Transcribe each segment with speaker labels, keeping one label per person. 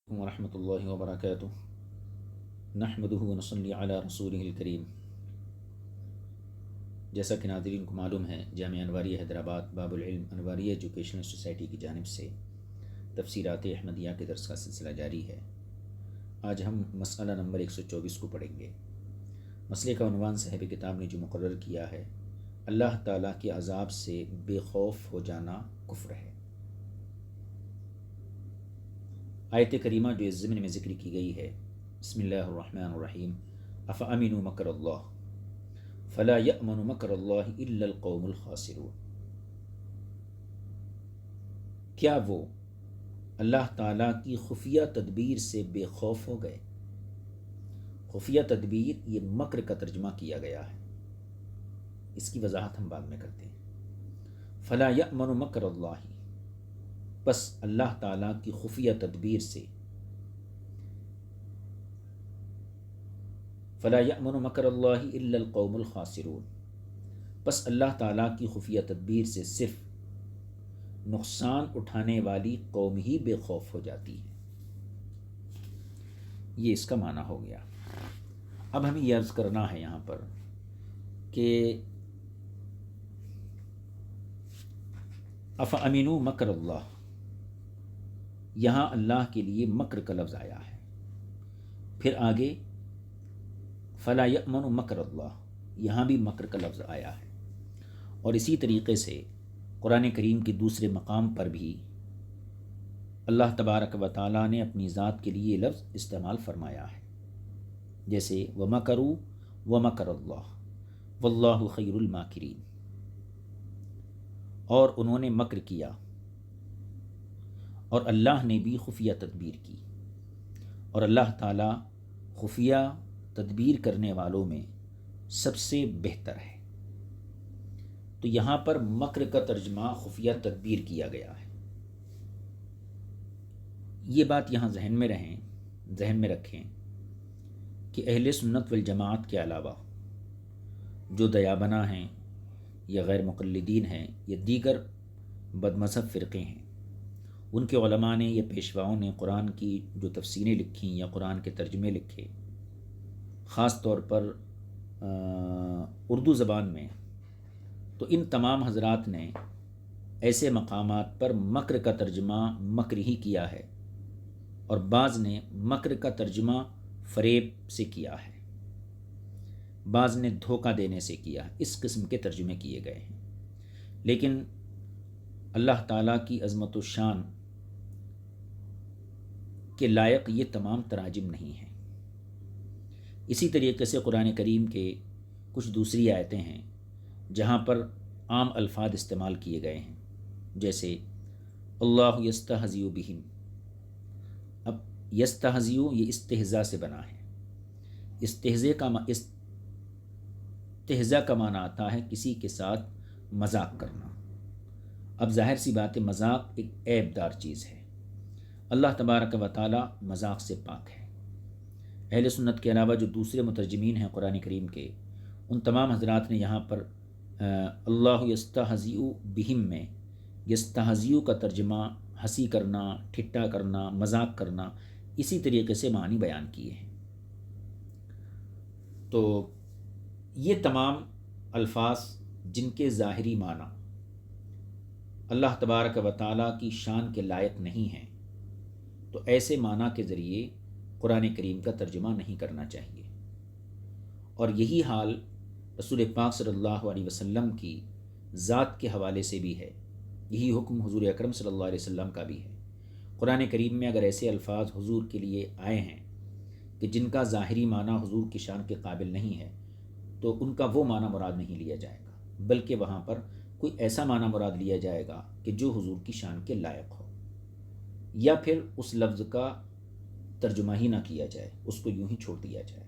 Speaker 1: ورحمۃ اللہ وبرکاتہ نحمدہ ونصلی علی رسولہ الکریم۔ جیسا کہ ناظرین کو معلوم ہے، جامعہ انواریہ حیدرآباد باب العلم انواریہ ایجوکیشنل سوسائٹی کی جانب سے تفسیرات احمدیہ کے درس کا سلسلہ جاری ہے۔ آج ہم مسئلہ نمبر 124 کو پڑھیں گے۔ مسئلے کا عنوان صاحب کتاب نے جو مقرر کیا ہے، اللہ تعالیٰ کے عذاب سے بے خوف ہو جانا کفر ہے۔ آیت کریمہ جو اس ضمن میں ذکر کی گئی ہے، بسم اللہ الرحمن الرحیم، افامنوا مکر اللہ فلا یأمن مکر اللہ الا القوم الخاسرون۔ کیا وہ اللہ تعالیٰ کی خفیہ تدبیر سے بے خوف ہو گئے؟ خفیہ تدبیر یہ مکر کا ترجمہ کیا گیا ہے، اس کی وضاحت ہم بعد میں کرتے ہیں۔ فلا یأمن مکر اللہ، بس اللہ تعالیٰ کی خفیہ تدبیر سے، فلا یأمن مکر اللہ الا القوم الخاسرون، بس اللہ تعالیٰ کی خفیہ تدبیر سے صرف نقصان اٹھانے والی قوم ہی بے خوف ہو جاتی ہے۔ یہ اس کا معنی ہو گیا۔ اب ہمیں یہ عرض کرنا ہے یہاں پر کہ افامنوا مکر اللہ، یہاں اللہ کے لیے مکر کا لفظ آیا ہے، پھر آگے فلا یأمن مکر اللہ، یہاں بھی مکر کا لفظ آیا ہے، اور اسی طریقے سے قرآن کریم کے دوسرے مقام پر بھی اللہ تبارک و تعالیٰ نے اپنی ذات کے لیے لفظ استعمال فرمایا ہے، جیسے وَمَكَرُوا وَمَكَرَ اللَّهُ وَاللَّهُ خَيْرُ الْمَاكِرِينَ، اور انہوں نے مکر کیا اور اللہ نے بھی خفیہ تدبیر کی، اور اللہ تعالیٰ خفیہ تدبیر کرنے والوں میں سب سے بہتر ہے۔ تو یہاں پر مکر کا ترجمہ خفیہ تدبیر کیا گیا ہے۔ یہ بات یہاں ذہن میں رکھیں کہ اہل سنت والجماعت کے علاوہ جو دیابنا ہیں یا غیر مقلدین ہیں یا دیگر بدمذہب فرقے ہیں، ان کے علماء نے یا پیشواؤں نے قرآن کی جو تفسیریں لکھیں یا قرآن کے ترجمے لکھے، خاص طور پر اردو زبان میں، تو ان تمام حضرات نے ایسے مقامات پر مکر کا ترجمہ مکر ہی کیا ہے، اور بعض نے مکر کا ترجمہ فریب سے کیا ہے، بعض نے دھوکہ دینے سے کیا ہے۔ اس قسم کے ترجمے کیے گئے ہیں، لیکن اللہ تعالیٰ کی عظمت و شان کے لائق یہ تمام تراجم نہیں ہیں۔ اسی طریقے سے قرآن کریم کے کچھ دوسری آیتیں ہیں جہاں پر عام الفاظ استعمال کیے گئے ہیں، جیسے اللہ یستہزئ بہم۔ اب یستہزئ یہ استہزاء سے بنا ہے۔ استہزاء کا معنی آتا ہے کسی کے ساتھ مذاق کرنا۔ اب ظاہر سی بات ہے، مذاق ایک عیب دار چیز ہے، اللہ تبارک و تعالی مذاق سے پاک ہے۔ اہل سنت کے علاوہ جو دوسرے مترجمین ہیں قرآن کریم کے، ان تمام حضرات نے یہاں پر اللہ یستہزئ بہم میں یستہزئ کا ترجمہ ہنسی کرنا، ٹھٹا کرنا، مذاق کرنا، اسی طریقے سے معنی بیان کیے ہیں۔ تو یہ تمام الفاظ جن کے ظاہری معنی اللہ تبارک و تعالیٰ کی شان کے لائق نہیں ہیں، تو ایسے معنی کے ذریعے قرآن کریم کا ترجمہ نہیں کرنا چاہیے۔ اور یہی حال رسول پاک صلی اللہ علیہ وسلم کی ذات کے حوالے سے بھی ہے، یہی حکم حضور اکرم صلی اللہ علیہ وسلم کا بھی ہے۔ قرآن کریم میں اگر ایسے الفاظ حضور کے لیے آئے ہیں کہ جن کا ظاہری معنی حضور کی شان کے قابل نہیں ہے، تو ان کا وہ معنی مراد نہیں لیا جائے گا، بلکہ وہاں پر کوئی ایسا معنی مراد لیا جائے گا کہ جو حضور کی شان کے لائق ہو، یا پھر اس لفظ کا ترجمہ ہی نہ کیا جائے، اس کو یوں ہی چھوڑ دیا جائے۔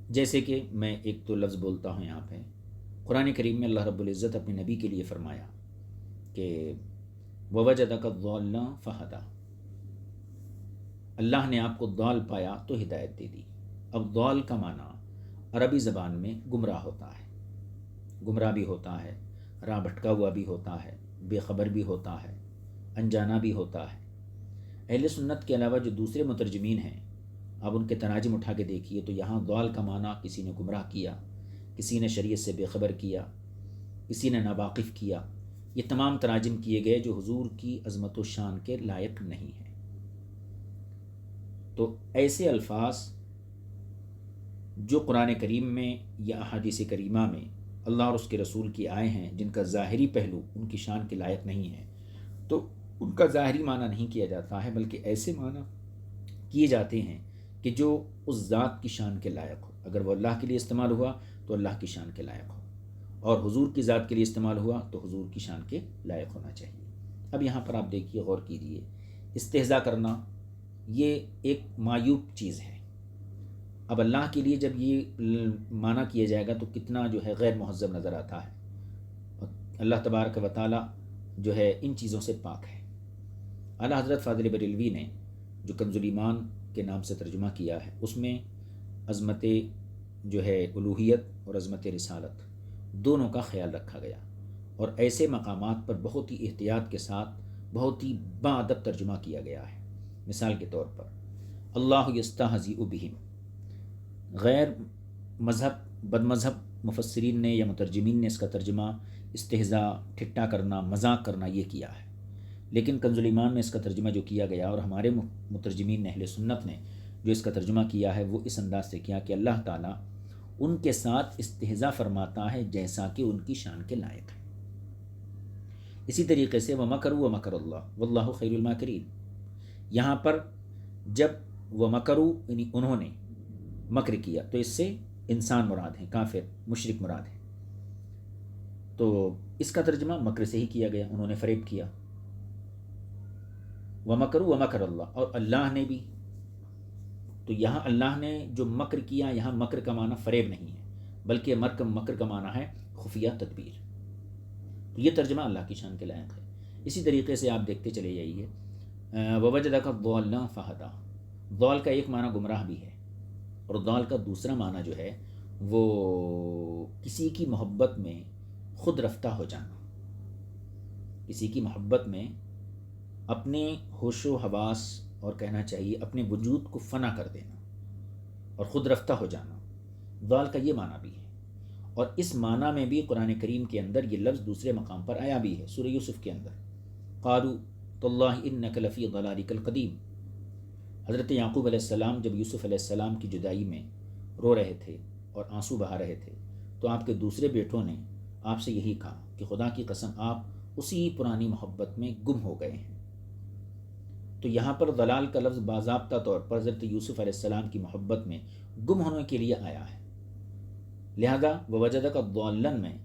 Speaker 1: جیسے کہ میں ایک تو لفظ بولتا ہوں یہاں پہ، قرآن کریم میں اللہ رب العزت اپنے نبی کے لیے فرمایا کہ وَوَجَدَكَ ضَالًّا فَهَدَىٰ، اللہ نے آپ کو ضال پایا تو ہدایت دے دی۔ اب ضال کا معنی عربی زبان میں گمراہ ہوتا ہے، گمراہ بھی ہوتا ہے، راہ بھٹکا ہوا بھی ہوتا ہے، بے خبر بھی ہوتا ہے، انجانا بھی ہوتا ہے۔ اہل سنت کے علاوہ جو دوسرے مترجمین ہیں، آپ ان کے تراجم اٹھا کے دیکھیے تو یہاں ضال کا معنی کسی نے گمراہ کیا، کسی نے شریعت سے بے خبر کیا، کسی نے ناواقف کیا، یہ تمام تراجم کیے گئے جو حضور کی عظمت و شان کے لائق نہیں ہیں۔ تو ایسے الفاظ جو قرآن کریم میں یا احادیث کریمہ میں اللہ اور اس کے رسول کی آئے ہیں، جن کا ظاہری پہلو ان کی شان کے لائق نہیں ہے، تو ان کا ظاہری معنی نہیں کیا جاتا ہے، بلکہ ایسے معنی کیے جاتے ہیں کہ جو اس ذات کی شان کے لائق ہو۔ اگر وہ اللہ کے لیے استعمال ہوا تو اللہ کی شان کے لائق ہو، اور حضور کی ذات کے لیے استعمال ہوا تو حضور کی شان کے لائق ہونا چاہیے۔ اب یہاں پر آپ دیکھیے، غور کیجیے، استہزاء کرنا یہ ایک معیوب چیز ہے۔ اب اللہ کے لیے جب یہ معنی کیا جائے گا تو کتنا جو ہے غیر مہذب نظر آتا ہے، اور اللہ تبارک و تعالی جو ہے ان چیزوں سے پاک ہے۔ اعلیٰ حضرت فاضل بریلوی نے جو کنز الایمان کے نام سے ترجمہ کیا ہے، اس میں عظمت جو ہے الوہیت اور عظمت رسالت دونوں کا خیال رکھا گیا، اور ایسے مقامات پر بہت ہی احتیاط کے ساتھ بہت ہی باادب ترجمہ کیا گیا ہے۔ مثال کے طور پر اللہ یستہزئ بہم، غیر مذہب بد مذہب مفسرین نے یا مترجمین نے اس کا ترجمہ استہزاء، ٹھٹا کرنا، مذاق کرنا یہ کیا ہے، لیکن کنز الایمان میں اس کا ترجمہ جو کیا گیا اور ہمارے مترجمین اہل سنت نے جو اس کا ترجمہ کیا ہے وہ اس انداز سے کیا کہ اللہ تعالیٰ ان کے ساتھ استہزاء فرماتا ہے جیسا کہ ان کی شان کے لائق ہے۔ اسی طریقے سے وَمَكَرُوا وَمَكَرَ اللَّهُ وَاللَّهُ خَيْرُ الْمَاكِرِينَ، یہاں پر جب وَمَكَرُوا یعنی انہوں نے مکر کیا تو اس سے انسان مراد ہیں، کافر مشرک مراد ہیں، تو اس کا ترجمہ مکر سے ہی کیا گیا، انہوں نے فریب کیا۔ وَمَكَرُوا وَمَكَرَ اللَّهُ، اور اللہ نے بھی، تو یہاں اللہ نے جو مکر کیا، یہاں مکر کا معنی فریب نہیں ہے، بلکہ مکر کا معنی ہے خفیہ تدبیر، تو یہ ترجمہ اللہ کی شان کے لائق ہے۔ اسی طریقے سے آپ دیکھتے چلے جائیے، وَوَجَدَكَ ضَالًّا فَهَدَىٰ، ضال کا ایک معنی گمراہ بھی ہے، اور ضال کا دوسرا معنی جو ہے وہ کسی کی محبت میں خود رفتہ ہو جانا، کسی کی محبت میں اپنے ہوش و حواس اور کہنا چاہیے اپنے وجود کو فنا کر دینا اور خود رفتہ ہو جانا، ضال کا یہ معنی بھی ہے۔ اور اس معنی میں بھی قرآن کریم کے اندر یہ لفظ دوسرے مقام پر آیا بھی ہے، سورہ یوسف کے اندر، قالوا تاللہ انک لفی ضلالک القدیم۔ حضرت یعقوب علیہ السلام جب یوسف علیہ السلام کی جدائی میں رو رہے تھے اور آنسو بہا رہے تھے، تو آپ کے دوسرے بیٹوں نے آپ سے یہی کہا کہ خدا کی قسم آپ اسی پرانی محبت میں گم ہو گئے ہیں۔ تو یہاں پر ضلال کا لفظ باضابطہ طور پر حضرت یوسف علیہ السلام کی محبت میں گم ہونے کے لیے آیا ہے، لہذا وَوَجَدَكَ ضَالًّا میں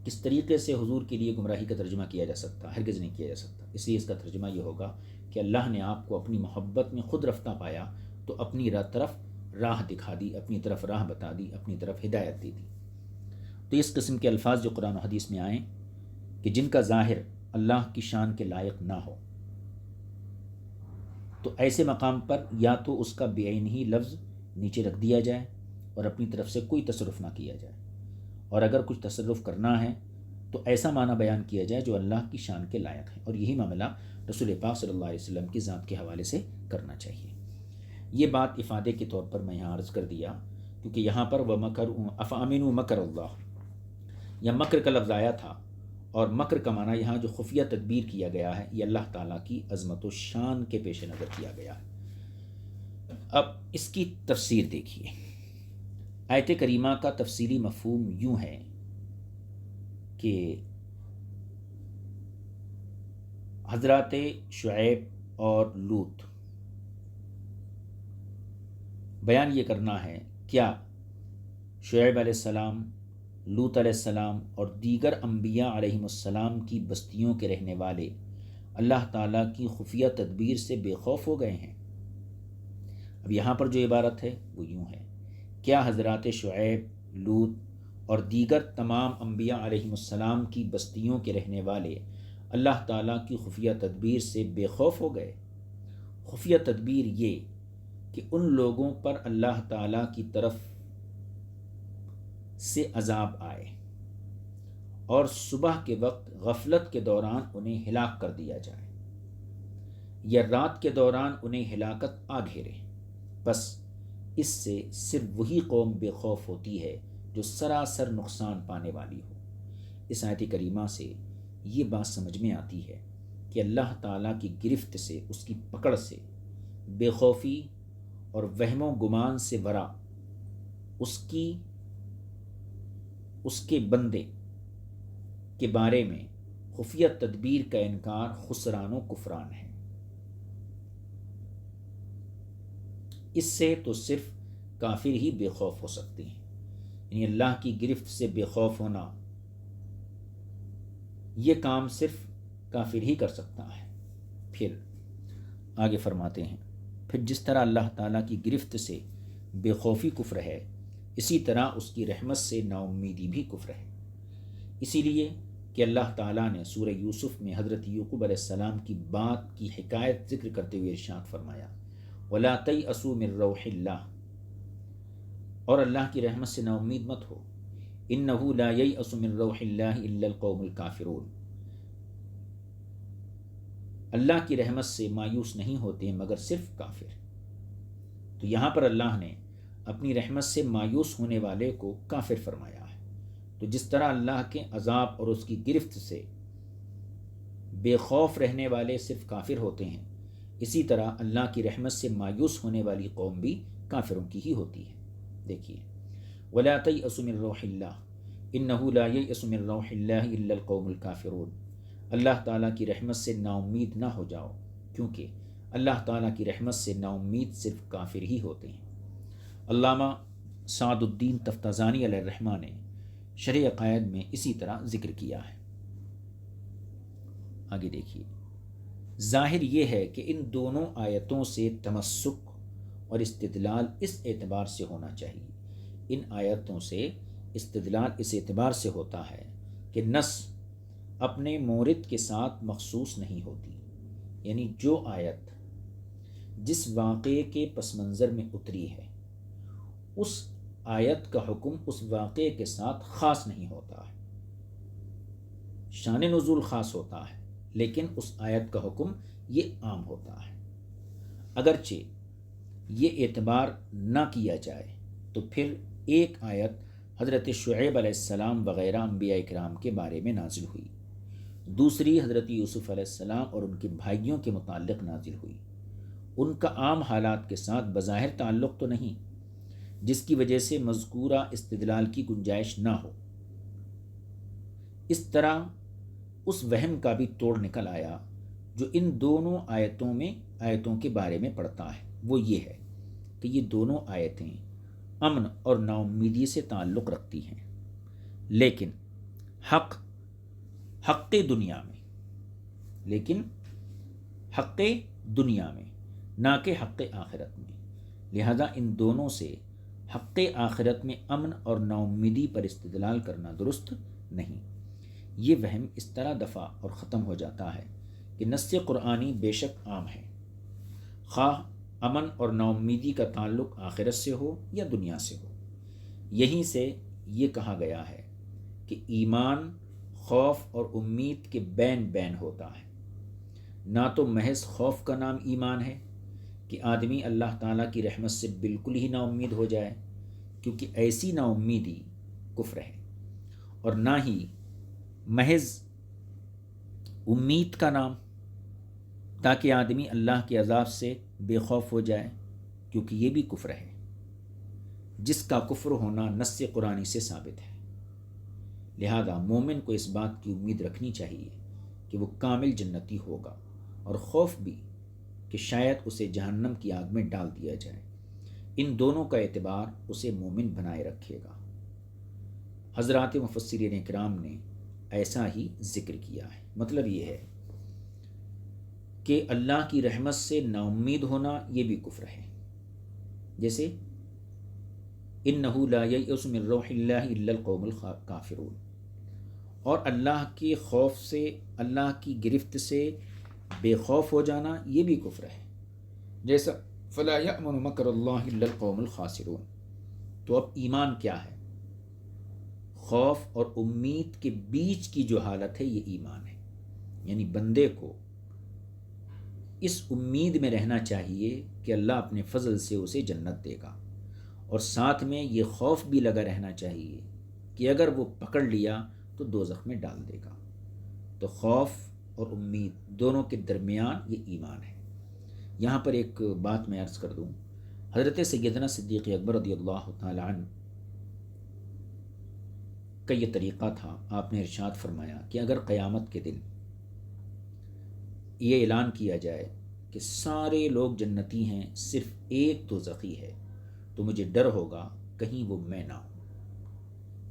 Speaker 1: کس طریقے سے حضور کے لیے گمراہی کا ترجمہ کیا جا سکتا، ہرگز نہیں کیا جا سکتا۔ اس لیے اس کا ترجمہ یہ ہوگا کہ اللہ نے آپ کو اپنی محبت میں خود رفتہ پایا تو اپنی طرف راہ دکھا دی، اپنی طرف راہ بتا دی، اپنی طرف ہدایت دے دی۔ تو اس قسم کے الفاظ جو قرآن و حدیث میں آئیں کہ جن کا ظاہر اللہ کی شان کے لائق نہ ہو، تو ایسے مقام پر یا تو اس کا بے عین ہی لفظ نیچے رکھ دیا جائے اور اپنی طرف سے کوئی تصرف نہ کیا جائے، اور اگر کچھ تصرف کرنا ہے تو ایسا معنی بیان کیا جائے جو اللہ کی شان کے لائق ہے، اور یہی معاملہ رسول پاک صلی اللہ علیہ وسلم کی ذات کے حوالے سے کرنا چاہیے۔ یہ بات افادے کے طور پر میں یہاں عرض کر دیا، کیونکہ یہاں پر وَمَكَرُوا أَفَأَمِنُوا مَكْرَ اللَّهِ یا مکر کا لفظ آیا تھا، اور مکر کا معنی یہاں جو خفیہ تدبیر کیا گیا ہے یہ اللہ تعالیٰ کی عظمت و شان کے پیش نظر کیا گیا ہے۔ اب اس کی تفسیر دیکھیے، آیت کریمہ کا تفصیلی مفہوم یوں ہے کہ حضرات شعیب اور لوط، بیان یہ کرنا ہے کیا شعیب علیہ السلام، لوط علیہ السلام اور دیگر انبیاء علیہم السلام کی بستیوں کے رہنے والے اللہ تعالیٰ کی خفیہ تدبیر سے بے خوف ہو گئے ہیں؟ اب یہاں پر جو عبارت ہے وہ یوں ہے، کیا حضرات شعیب، لوط اور دیگر تمام انبیاء علیہم السلام کی بستیوں کے رہنے والے اللہ تعالیٰ کی خفیہ تدبیر سے بے خوف ہو گئے؟ خفیہ تدبیر یہ کہ ان لوگوں پر اللہ تعالیٰ کی طرف سے عذاب آئے اور صبح کے وقت غفلت کے دوران انہیں ہلاک کر دیا جائے، یا رات کے دوران انہیں ہلاکت آ گھیرے، بس اس سے صرف وہی قوم بے خوف ہوتی ہے جو سراسر نقصان پانے والی ہو۔ اس آیت کریمہ سے یہ بات سمجھ میں آتی ہے کہ اللہ تعالیٰ کی گرفت سے، اس کی پکڑ سے، بے خوفی اور وہم و گمان سے ورا اس کے بندے کے بارے میں خفیہ تدبیر کا انکار خسران و کفران ہے۔ اس سے تو صرف کافر ہی بے خوف ہو سکتے ہیں، یعنی اللہ کی گرفت سے بے خوف ہونا یہ کام صرف کافر ہی کر سکتا ہے۔ پھر آگے فرماتے ہیں، پھر جس طرح اللہ تعالیٰ کی گرفت سے بے خوفی کفر ہے، اسی طرح اس کی رحمت سے نا امیدی بھی کفر ہے۔ اسی لیے کہ اللہ تعالیٰ نے سورہ یوسف میں حضرت یعقوب علیہ السلام کی بات کی حکایت ذکر کرتے ہوئے ارشاد فرمایا، وَلَا تَيْأَسُوا مِن رَوْحِ اللَّهِ، اور اللہ کی رحمت سے نا امید مت ہو، إِنَّهُ لَا يَيْأَسُ مِن رَوْحِ اللَّهِ إِلَّا الْقَوْمُ الْكَافِرُونَ، اللہ کی رحمت سے مایوس نہیں ہوتے مگر صرف کافر۔ تو یہاں پر اللہ نے اپنی رحمت سے مایوس ہونے والے کو کافر فرمایا ہے۔ تو جس طرح اللہ کے عذاب اور اس کی گرفت سے بے خوف رہنے والے صرف کافر ہوتے ہیں، اسی طرح اللہ کی رحمت سے مایوس ہونے والی قوم بھی کافروں کی ہی ہوتی ہے۔ دیکھیے، وَلَا تَيْأَسُوا مِن رَوْحِ اللَّهِ إِنَّهُ لَا يَيْأَسُ مِن رَوْحِ اللَّهِ إِلَّا الْقَوْمُ الْكَافِرُونَ، اللہ تعالیٰ کی رحمت سے نا امید نہ ہو جاؤ، کیونکہ اللہ تعالیٰ کی رحمت سے نا امید صرف کافر ہی ہوتے ہیں۔ علامہ سعد الدین تفتازانی علیہ الرحمہ نے شرح عقائد میں اسی طرح ذکر کیا ہے۔ آگے دیکھیے، ظاہر یہ ہے کہ ان دونوں آیتوں سے تمسک اور استدلال اس اعتبار سے ہونا چاہیے، ان آیتوں سے استدلال اس اعتبار سے ہوتا ہے کہ نص اپنے مورد کے ساتھ مخصوص نہیں ہوتی، یعنی جو آیت جس واقعے کے پس منظر میں اتری ہے، اس آیت کا حکم اس واقعے کے ساتھ خاص نہیں ہوتا ہے، شان نزول خاص ہوتا ہے، لیکن اس آیت کا حکم یہ عام ہوتا ہے۔ اگرچہ یہ اعتبار نہ کیا جائے تو پھر ایک آیت حضرت شعیب علیہ السلام وغیرہ انبیاء اکرام کے بارے میں نازل ہوئی، دوسری حضرت یوسف علیہ السلام اور ان کے بھائیوں کے متعلق نازل ہوئی، ان کا عام حالات کے ساتھ بظاہر تعلق تو نہیں، جس کی وجہ سے مذکورہ استدلال کی گنجائش نہ ہو۔ اس طرح اس وہم کا بھی توڑ نکل آیا جو ان دونوں آیتوں کے بارے میں پڑتا ہے، وہ یہ ہے کہ یہ دونوں آیتیں امن اور نا امیدی سے تعلق رکھتی ہیں، لیکن حق دنیا میں نہ کہ حق آخرت میں، لہذا ان دونوں سے حق آخرت میں امن اور نا امیدی پر استدلال کرنا درست نہیں۔ یہ وہم اس طرح دفع اور ختم ہو جاتا ہے کہ نص قرآنی بے شک عام ہے، خواہ امن اور نا امیدی کا تعلق آخرت سے ہو یا دنیا سے ہو۔ یہیں سے یہ کہا گیا ہے کہ ایمان خوف اور امید کے بین ہوتا ہے، نہ تو محض خوف کا نام ایمان ہے کہ آدمی اللہ تعالیٰ کی رحمت سے بالکل ہی نا امید ہو جائے، کیونکہ ایسی نا امیدی کفر ہے، اور نہ ہی محض امید کا نام تاکہ آدمی اللہ کے عذاب سے بے خوف ہو جائے، کیونکہ یہ بھی کفر ہے، جس کا کفر ہونا نص قرآنی سے ثابت ہے۔ لہذا مومن کو اس بات کی امید رکھنی چاہیے کہ وہ کامل جنتی ہوگا، اور خوف بھی کہ شاید اسے جہنم کی آگ میں ڈال دیا جائے۔ ان دونوں کا اعتبار اسے مومن بنائے رکھے گا۔ حضرات مفسرین اکرام نے ایسا ہی ذکر کیا ہے۔ مطلب یہ ہے کہ اللہ کی رحمت سے نا امید ہونا یہ بھی کفر ہے، جیسے إِنَّهُ لَا يَيْأَسُ مِن رَوْحِ اللَّهِ إِلَّا الْقَوْمُ الْكَافِرُونَ، اور اللہ کے خوف سے، اللہ کی گرفت سے بے خوف ہو جانا یہ بھی کفر ہے، جیسا فَلَا يَأْمَنُ مَكْرَ اللَّهِ إِلَّا الْقَوْمُ الْخَاسِرُونَ۔ تو اب ایمان کیا ہے؟ خوف اور امید کے بیچ کی جو حالت ہے یہ ایمان ہے، یعنی بندے کو اس امید میں رہنا چاہیے کہ اللہ اپنے فضل سے اسے جنت دے گا، اور ساتھ میں یہ خوف بھی لگا رہنا چاہیے کہ اگر وہ پکڑ لیا تو دوزخ میں ڈال دے گا۔ تو خوف اور امید دونوں کے درمیان یہ ایمان ہے۔ یہاں پر ایک بات میں عرض کر دوں، حضرت سیدنا صدیق اکبر رضی اللہ تعالی عنہ کا یہ طریقہ تھا۔ آپ نے ارشاد فرمایا کہ اگر قیامت کے دن یہ اعلان کیا جائے کہ سارے لوگ جنتی ہیں، صرف ایک دوزخی ہے، تو مجھے ڈر ہوگا کہیں وہ میں نہ ہوں۔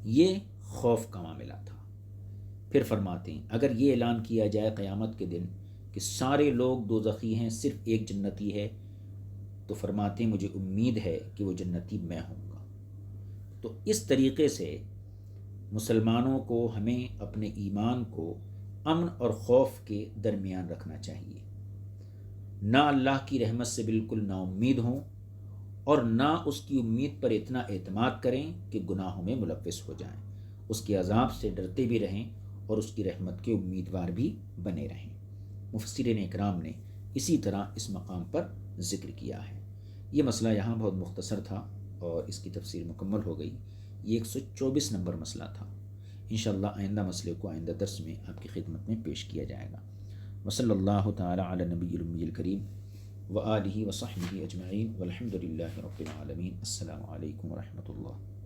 Speaker 1: یہ خوف کا معاملہ تھا۔ پھر فرماتے ہیں اگر یہ اعلان کیا جائے قیامت کے دن کہ سارے لوگ دوزخی ہیں، صرف ایک جنتی ہے، تو فرماتے ہیں مجھے امید ہے کہ وہ جنتی میں ہوں گا۔ تو اس طریقے سے مسلمانوں کو ہمیں اپنے ایمان کو امن اور خوف کے درمیان رکھنا چاہیے، نہ اللہ کی رحمت سے بالکل نا امید ہوں، اور نہ اس کی امید پر اتنا اعتماد کریں کہ گناہوں میں ملوث ہو جائیں۔ اس کے عذاب سے ڈرتے بھی رہیں اور اس کی رحمت کے امیدوار بھی بنے رہیں۔ مفسرین اکرام نے اسی طرح اس مقام پر ذکر کیا ہے۔ یہ مسئلہ یہاں بہت مختصر تھا اور اس کی تفسیر مکمل ہو گئی۔ یہ 124 نمبر مسئلہ تھا۔ انشاءاللہ آئندہ مسئلے کو آئندہ درس میں آپ کی خدمت میں پیش کیا جائے گا۔ وصلی اللہ تعالی علی نبی الامی الکریم وآلہ وصحبہ اجمعین والحمد للہ رب العالمین۔ السلام علیکم ورحمۃ اللہ۔